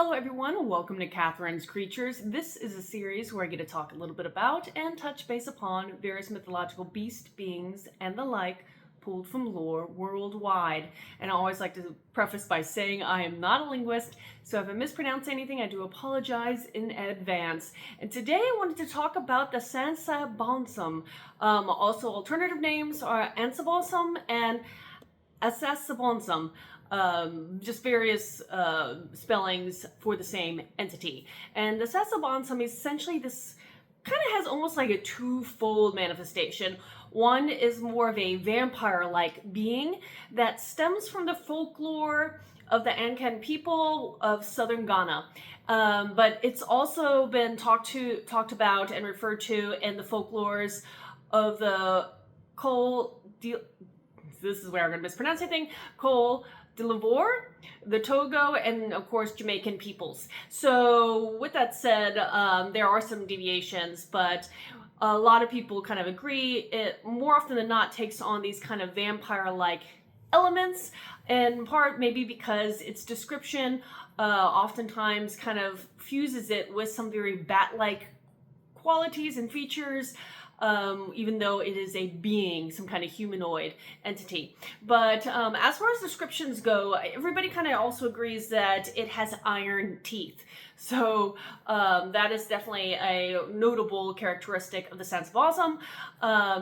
Hello everyone, and welcome to Katharine's Creatures. This is a series where I get to talk a little bit about and touch base upon various mythological beast, beings, and the like pulled from lore worldwide. And I always like to preface by saying I am not a linguist, so if I mispronounce anything, I do apologize in advance. And today I wanted to talk about the Sasabonsam. Also, alternative names are Asanbosam and Asasabonsam. Just various spellings for the same entity. And the Sasabonsam is essentially this kind of has almost like a twofold manifestation. One is more of a vampire-like being that stems from the folklore of the Akan people of southern Ghana. But it's also been talked about and referred to in the folklores of the this is where I'm going to mispronounce anything, Cole de Lavore, the Togo, and of course Jamaican peoples. So with that said, there are some deviations, but a lot of people kind of agree it more often than not takes on these kind of vampire-like elements, in part maybe because its description oftentimes kind of fuses it with some very bat-like qualities and features, even though it is a being, some kind of humanoid entity. But as far as descriptions go, everybody kind of also agrees that it has iron teeth. So that is definitely a notable characteristic of the Sasabonsam.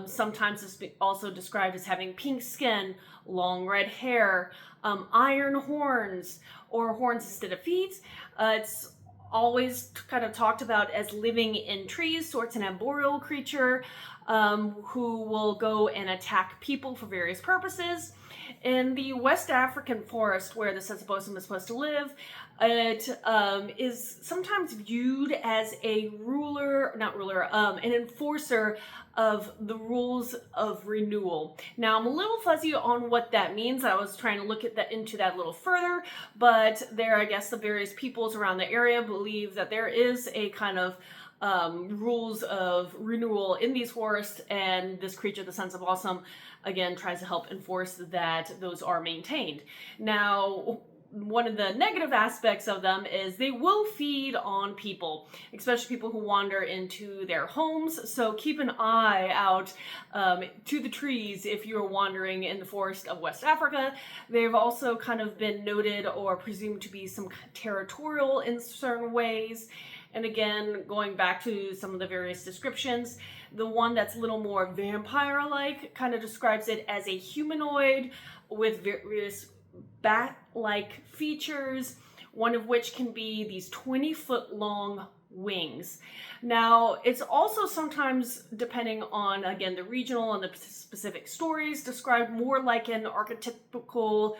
Sometimes it's also described as having pink skin, long red hair, iron horns, or horns instead of feet. It's always kind of talked about as living in trees, so it's an arboreal creature who will go and attack people for various purposes. In the West African forest where the Sasabonsam is supposed to live, it is sometimes viewed as a an enforcer of the rules of renewal. Now, I'm a little fuzzy on what that means. I was trying to look into that a little further, but I guess the various peoples around the area believe that there is a kind of rules of renewal in these forests, and this creature, the Sasabonsam, again tries to help enforce that those are maintained. Now, one of the negative aspects of them is they will feed on people, especially people who wander into their homes. So keep an eye out to the trees if you're wandering in the forest of West Africa. They've also kind of been noted or presumed to be some territorial in certain ways. And again, going back to some of the various descriptions, the one that's a little more vampire-like kind of describes it as a humanoid with various bat-like features, one of which can be these 20-foot-long wings. Now, it's also sometimes, depending on, again, the regional and the specific stories, described more like an archetypical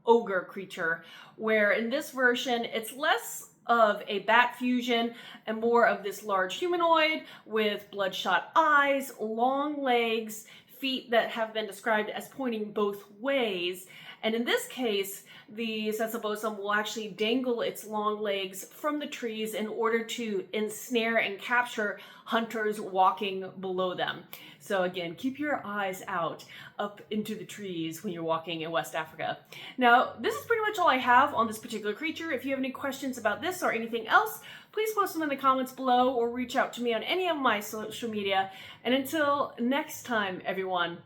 ogre creature, where in this version, it's less of a bat fusion and more of this large humanoid with bloodshot eyes, long legs, feet that have been described as pointing both ways. And in this case, the Sasabonsam will actually dangle its long legs from the trees in order to ensnare and capture hunters walking below them. So again, keep your eyes out up into the trees when you're walking in West Africa. Now, this is pretty much all I have on this particular creature. If you have any questions about this or anything else, please post them in the comments below or reach out to me on any of my social media. And until next time, everyone,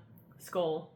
Skol.